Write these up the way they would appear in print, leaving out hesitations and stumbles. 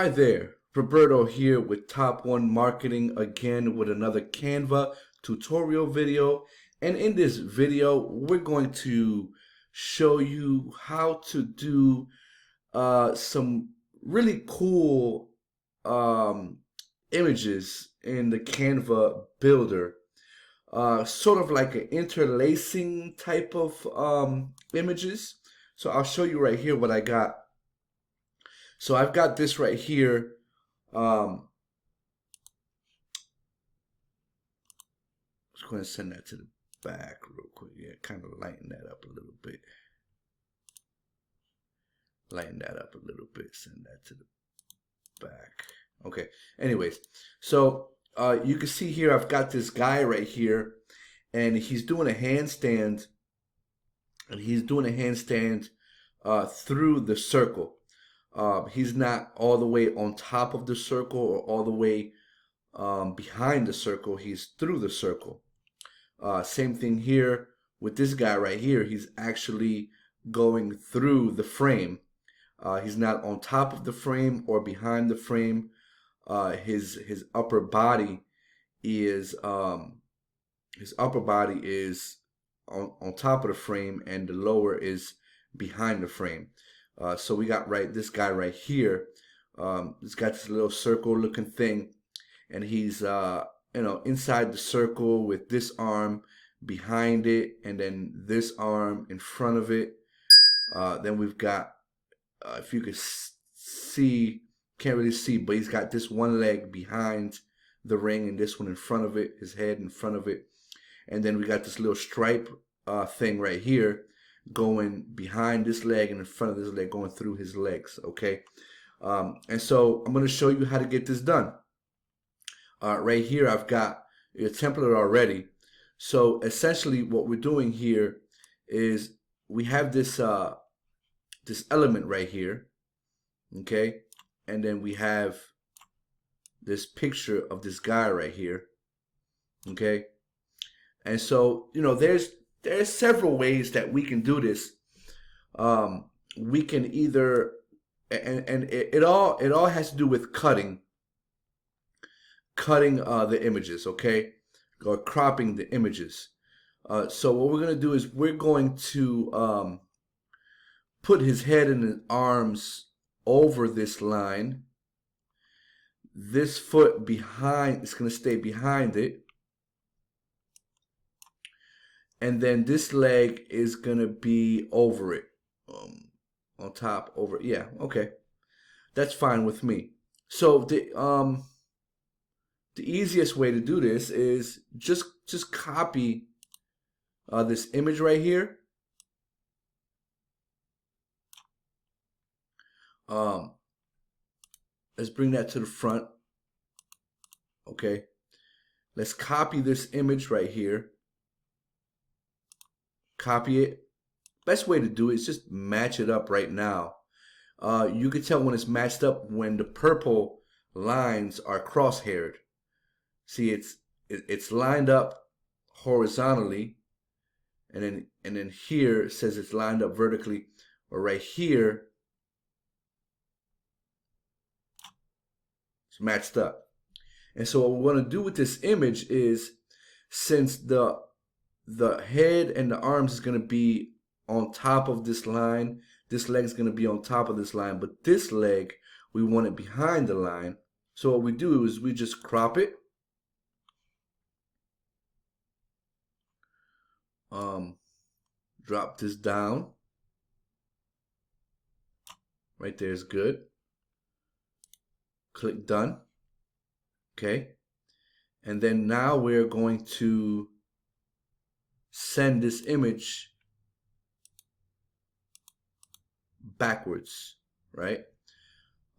Hi there, Roberto here with Top One Marketing again with another Canva tutorial video. And in this video, we're going to show you how to do some really cool um, images in the Canva builder. Sort of like an interlacing type of images. So I'll show you right here what I got. So I've got this right here. Just going to send that to the back real quick. Yeah, kind of lighten that up a little bit. Lighten that up a little bit. Send that to the back. Okay. Anyways, so you can see here I've got this guy right here, and he's doing a handstand, through the circle. He's not all the way on top of the circle or all the way behind the circle. He's through the circle. Same thing here with this guy right here. He's actually going through the frame. He's not on top of the frame or behind the frame. His upper body is on top of the frame, and the lower is behind the frame. So we got this guy right here. He's got this little circle looking thing, and he's inside the circle with this arm behind it, and then this arm in front of it. Then we've got, if you could see, can't really see, but he's got this one leg behind the ring and this one in front of it, his head in front of it. And then we got this little stripe thing right here going behind this leg and in front of this leg, going through his legs. Okay. And so I'm going to show you how to get this done. Right here I've got a template already. So essentially what we're doing here is we have this this element right here, okay, and then we have this picture of this guy right here, okay. And so there's several ways that we can do this. We can either, and it all has to do with cutting the images, okay, or cropping the images. So what we're going to do is we're going to put his head and his arms over this line. This foot behind, it's going to stay behind it. And then this leg is going to be over it, on top, over. Yeah, okay. That's fine with me. So the easiest way to do this is just copy this image right here. Let's bring that to the front. Okay. Let's copy this image right here. Copy it. Best way to do it is just match it up right now. You can tell when it's matched up when the purple lines are cross-haired. See, it's lined up horizontally, and then here it says it's lined up vertically, or right here it's matched up. And so what we're going to do with this image is, since the head and the arms is going to be on top of this line, this leg is going to be on top of this line, but this leg we want it behind the line. So what we do is we just crop it. Drop this down. Right there is good. Click done. Okay. And then now we're going to send this image backwards, right?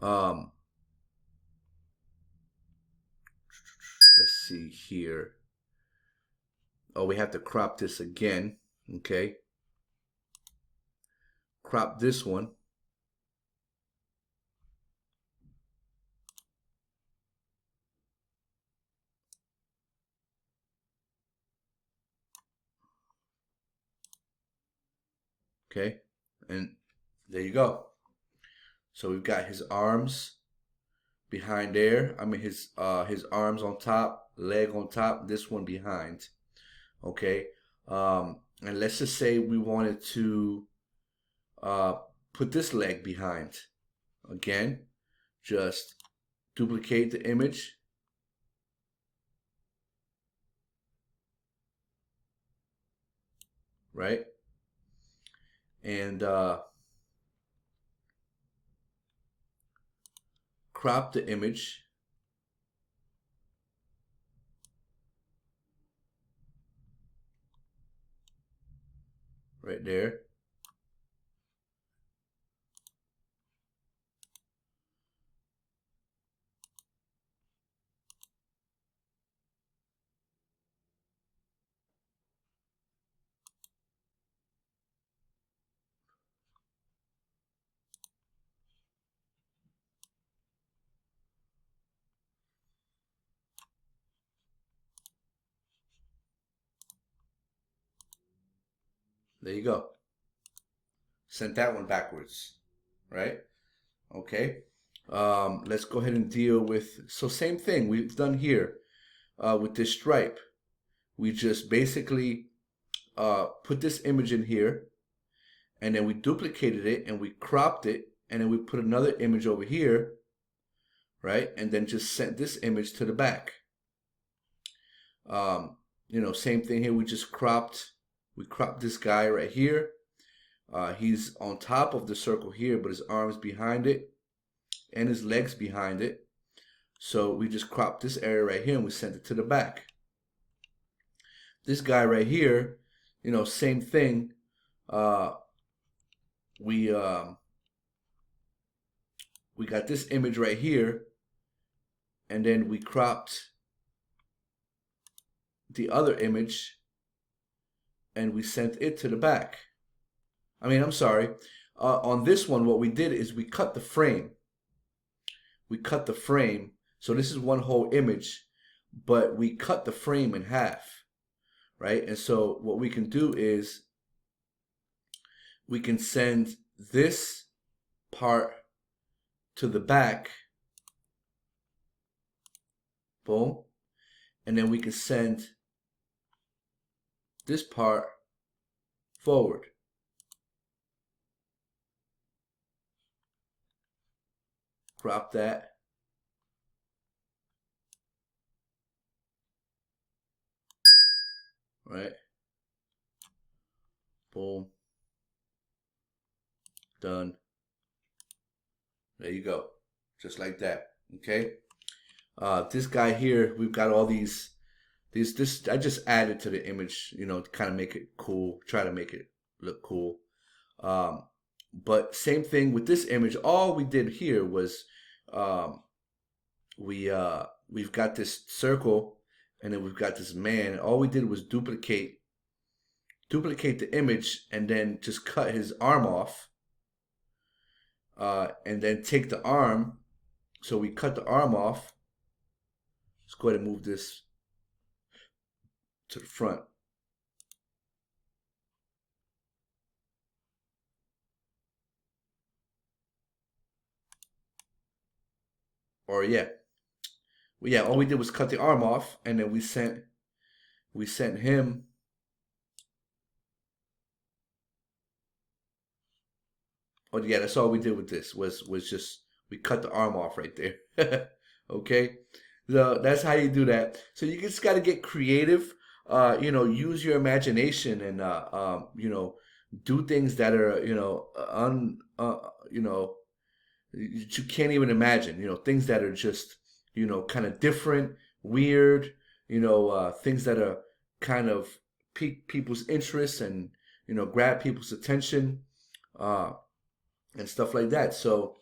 Let's see here. Oh, we have to crop this again. Okay. Crop this one. Okay. And there you go. So we've got his arms behind there. I mean his arms on top, leg on top, this one behind. Okay. And let's just say we wanted to put this leg behind. Again, just duplicate the image. Right? And crop the image. Right there. There you go. Sent that one backwards, right? Okay. Let's go ahead and deal with, so same thing we've done here with this stripe. We just basically put this image in here, and then we duplicated it and we cropped it, and then we put another image over here, right? And then just sent this image to the back. You know, same thing here. We cropped this guy right here. He's on top of the circle here, but his arms behind it and his legs behind it. So we just cropped this area right here and we sent it to the back. This guy right here, you know, same thing. We got this image right here, and then we cropped the other image and we sent it to the back. I mean, I'm sorry. On this one, what we did is we cut the frame. We cut the frame. So this is one whole image, but we cut the frame in half, right? And so what we can do is we can send this part to the back. Boom. And then we can send this part forward. Crop that. Right. Boom. Done. There you go. Just like that. Okay. This guy here, we've got all these I just added to the image, you know, to kind of make it cool, try to make it look cool. But same thing with this image. All we did here was we've got this circle, and then we've got this man. And all we did was duplicate the image, and then just cut his arm off, and then take the arm. So we cut the arm off. Let's go ahead and move this to the front. Or yeah, all we did was cut the arm off, and then we sent him. Oh yeah, that's all we did with this was just we cut the arm off right there. Okay, so that's how you do that. So you just got to get creative. You know, use your imagination, and you know, do things that are, you know, you know, you can't even imagine. You know, things that are just, you know, kind of different, weird. You know, things that are kind of pique people's interest and, you know, grab people's attention, and stuff like that. So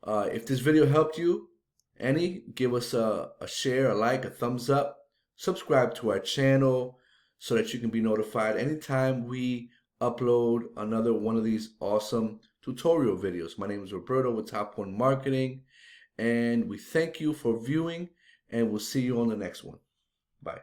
if this video helped you any, give us a share, a like, a thumbs up, subscribe to our channel so that you can be notified anytime we upload another one of these awesome tutorial videos. My name is Roberto with Top One Marketing, and we thank you for viewing, and we'll see you on the next one. Bye.